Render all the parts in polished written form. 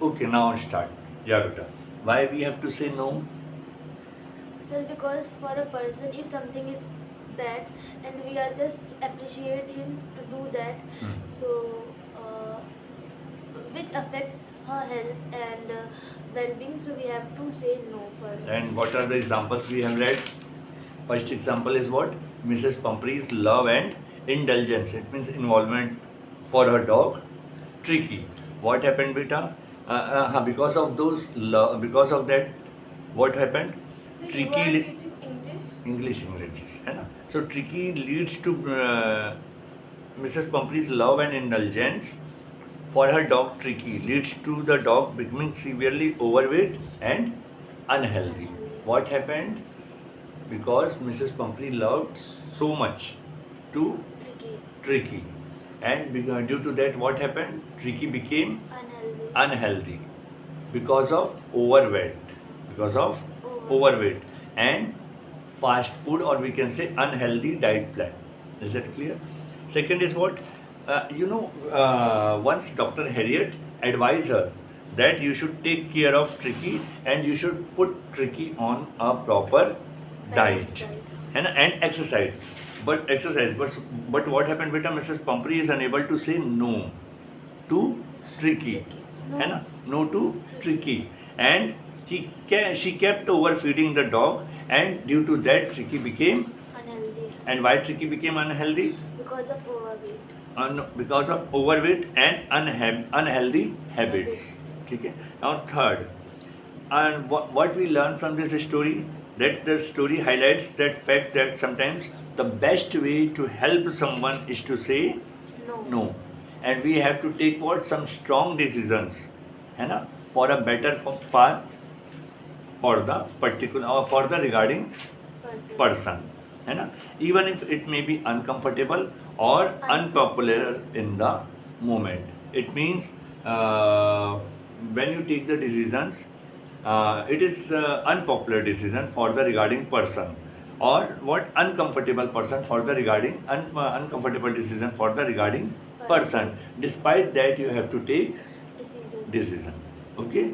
Okay, now start. Yeah, beta. Why we have to say no? Sir, because for a person, if something is bad and we are just appreciate him to do that, so uh, which affects her health and well-being, so we have to say no for it. And what are the examples we have read? First example is what? Mrs. Pumphrey's love and indulgence. It means involvement for her dog. Tricky. What happened, beta? Because of those, because of that, what happened? So you Tricky. are teaching English? English, है ना? So tricky leads to Mrs. Pumphrey's love and indulgence for her dog Tricky leads to the dog becoming severely overweight and unhealthy. What happened? Because Mrs. Pumphrey loved so much to Tricky, and due to that, what happened? Tricky became unhealthy because of overweight, because of overweight and fast food, or we can say unhealthy diet plan. Is that clear? Second is what? Once Dr. Harriet advised her that you should take care of Tricky and you should put Tricky on a proper diet and exercise. But what happened, beta? Mrs. Pumphrey is unable to say no to Tricky, है ना? No to Tricky, and she kept overfeeding the dog, and due to that, Tricky became Unhealthy and why Tricky became unhealthy? because of overweight. Because of overweight and unhealthy habits. Okay. Now third, and what we learn from this story, that the story highlights that fact that sometimes the best way to help someone is to say no, and we have to take what some strong decisions, है ना, for a better path for the particular or for the regarding person, है ना, even if it may be uncomfortable or unpopular in the moment. It means when you take the decisions, it is unpopular decision for the regarding person, or what uncomfortable person for the regarding uncomfortable decision for the regarding person. Despite that, you have to take decision. Okay.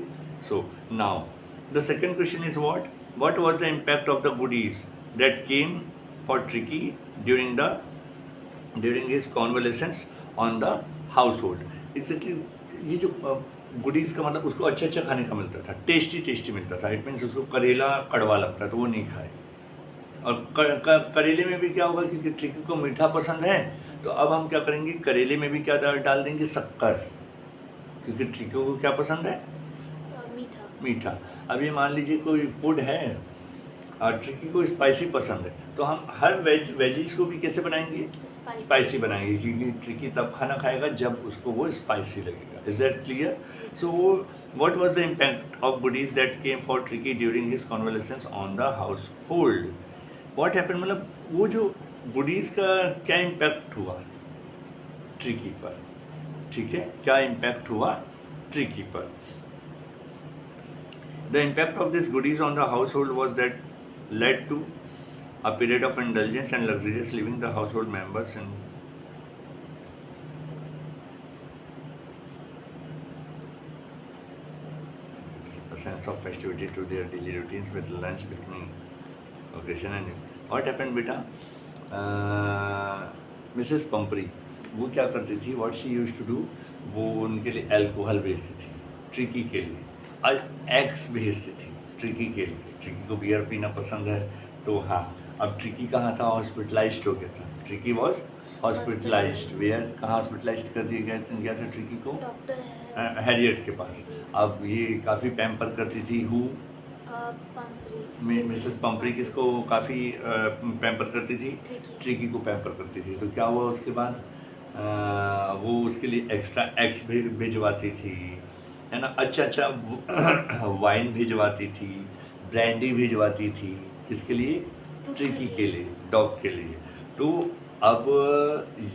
So now the second question is what? What was the impact of the goodies that came for Tricky during his convalescence on the household? Exactly, ये जो goodies का मतलब उसको अच्छा अच्छा खाने का मिलता था, टेस्टी टेस्टी मिलता था. इट मीन्स उसको करेला कड़वा लगता तो वो नहीं खाए, और करेले में भी क्या होगा, क्योंकि ट्रिकी को मीठा पसंद है, तो अब हम क्या करेंगे, करेले में भी क्या डाल देंगे, शक्कर, क्योंकि ट्रिकी को क्या पसंद है, मीठा. अब ये मान लीजिए कोई फूड है और ट्रिकी को स्पाइसी पसंद है, तो हम हर वेजीज को भी कैसे बनाएंगे, स्पाइसी बनाएंगे, क्योंकि ट्रिकी तब खाना खाएगा जब उसको वो स्पाइसी लगेगा. Is that clear? So what was the impact of goodies that came for Tricki during his convalescence on the household? What happened, मतलब वो जो गुडीज का क्या इम्पैक्ट हुआ ट्रिकी पर, ठीक है, क्या इम्पैक्ट हुआ ट्रिकी पर. The impact of these goodies on the household was that led to a period of indulgence and luxurious living. The household members and a sense of festivity to their daily routines with lunch becoming occasion. And what happened, beta? Mrs. Pumphrey, वो क्या करती थी? What she used to do? वो उनके लिए alcohol भेजती थी, tricky के लिए एग्स भेजती थी ट्रिकी के लिए. ट्रिकी को बियर पीना पसंद है, तो हाँ, अब ट्रिकी कहाँ था, हॉस्पिटलाइज्ड हो गया था. Tricky was hospitalised. वेयर, कहाँ हॉस्पिटलाइज्ड कर दिया गया था ट्रिकी को? हैरियट के पास. अब ये काफ़ी पैम्पर करती थी. हु? मिसेस पंपरी किसको काफ़ी पैम्पर करती थी? ट्रिकी को पैम्पर करती थी. तो क्या हुआ उसके बाद, वो उसके लिए एक्स्ट्रा एग्स भिजवाती थी, है ना, अच्छा वाइन भिजवाती थी, ब्रांडी भिजवाती थी. किसके लिए? ट्रिकी के लिए, डॉग के लिए. तो अब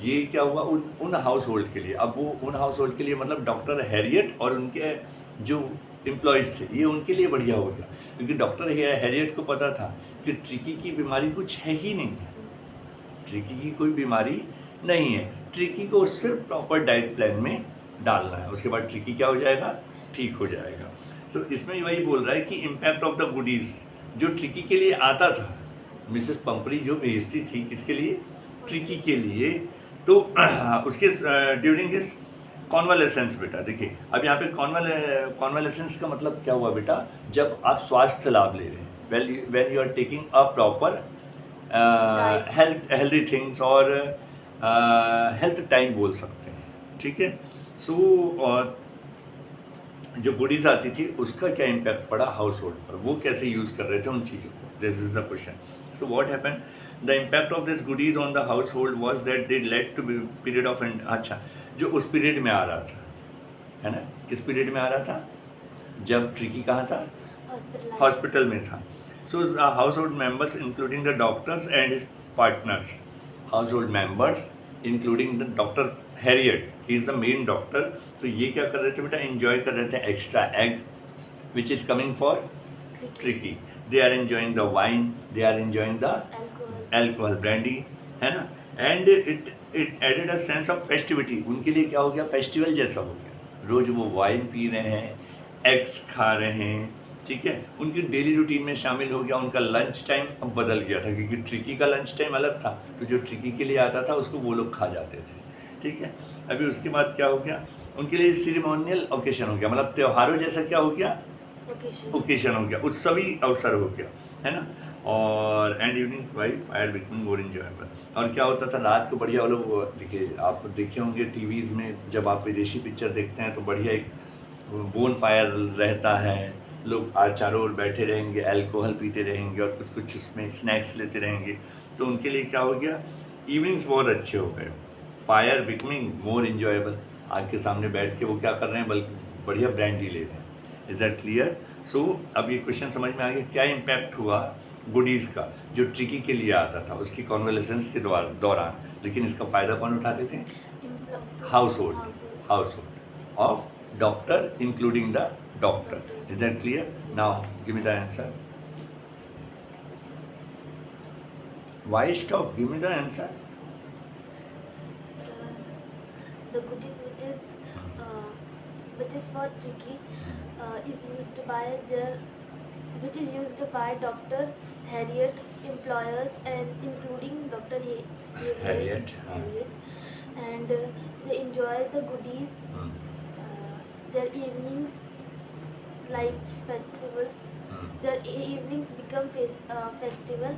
ये क्या हुआ उन हाउस होल्ड के लिए. अब वो उन हाउस होल्ड के लिए मतलब डॉक्टर हैरियट और उनके जो एम्प्लॉयज़ थे, ये उनके लिए बढ़िया हो गया, क्योंकि डॉक्टर हैरियट को पता था कि ट्रिकी की बीमारी कुछ है ही नहीं है, ट्रिकी की कोई बीमारी नहीं है. ट्रिकी को सिर्फ प्रॉपर डाइट प्लान में डालना है, उसके बाद ट्रिकी क्या हो जाएगा, ठीक हो जाएगा। तो इसमें वही बोल रहा है कि इम्पैक्ट ऑफ द गुडीज़ जो ट्रिकी के लिए आता था, मिसेस पंपरी जो भेजती थी किसके लिए, ट्रिकी के लिए, तो उसके ड्यूरिंग हिज कॉन्वालेसेंस, बेटा देखिए अब यहाँ पे कॉन्वालेसेंस का मतलब क्या हुआ बेटा, जब आप स्वास्थ्य लाभ ले रहे हैं, when you are taking a proper healthy things और हेल्थ टाइम बोल सकते हैं, ठीक है। सो और जो गुडीज आती थी उसका क्या इम्पैक्ट पड़ा हाउस होल्ड पर, वो कैसे यूज़ कर रहे थे उन चीज़ों को, this is the question. So what happened, the impact of this goodies on the household was that they led to period of, अच्छा जो उस पीरियड में आ रहा था, है ना, किस पीरियड में आ रहा था, जब ट्रिकी कहाँ था, हॉस्पिटल में था। So household members including the doctors and his partners, household members including the doctor Herriot, he is the main doctor, तो ये क्या कर रहे थे बेटा, एंजॉय कर रहे थे extra egg which is coming for tricky, they are enjoying the wine, they are enjoying the alcohol brandy, है ना, and it added a sense of festivity, उनके लिए क्या हो गया, फेस्टिवल जैसा हो गया, रोज़ वो वाइन पी रहे हैं, एग्स खा रहे हैं, ठीक है, उनकी डेली रूटीन में शामिल हो गया। उनका लंच टाइम अब बदल गया था, क्योंकि ट्रिकी का लंच टाइम अलग था, तो जो ट्रिकी के लिए आता था उसको वो लोग खा जाते थे, ठीक है। अभी उसके बाद क्या हो गया, उनके लिए सिरेमोनियल ओकेशन हो गया, मतलब त्योहारों जैसा क्या हो गया, ओकेशन हो गया, उत्सवी अवसर हो गया, है ना। और and evening by fire becoming more enjoyable, और क्या होता था रात को बढ़िया, वो लोग देखिए आप देखे होंगे टीवीज़ में, जब आप विदेशी पिक्चर देखते हैं तो बढ़िया एक बोन फायर रहता है, लोग चारों ओर बैठे रहेंगे, अल्कोहल पीते रहेंगे और कुछ कुछ उसमें स्नैक्स लेते रहेंगे, तो उनके लिए क्या हो गया, इवनिंग्स बहुत अच्छे हो गए, फायर बिकमिंग मोर इंजॉयबल, आग के सामने बैठ के वो क्या कर रहे हैं, बल्कि बढ़िया ब्रांडी ले रहे हैं, इज दैट क्लियर। सो अब ये क्वेश्चन समझ में आ गया, क्या इम्पैक्ट हुआ गुडीज़ का जो ट्रिकी के लिए आता था उसकी कॉन्वलेसेंस के दौरान, लेकिन इसका फ़ायदा कौन उठाते थे, house hold of doctor including the doctor, is that clear. Now give me the answer, why stop, give me the answer. The goodies which is for tricky is used by Dr. Harriet employers and including Dr. Harriet, and they enjoy the goodies their evenings like festivals, their evenings become festival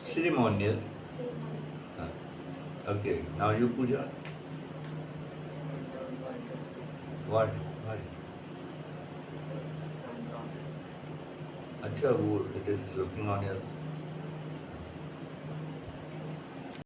Ceremonial. ceremony. Okay, now you Pooja. What? Why? अच्छा वो it is looking on your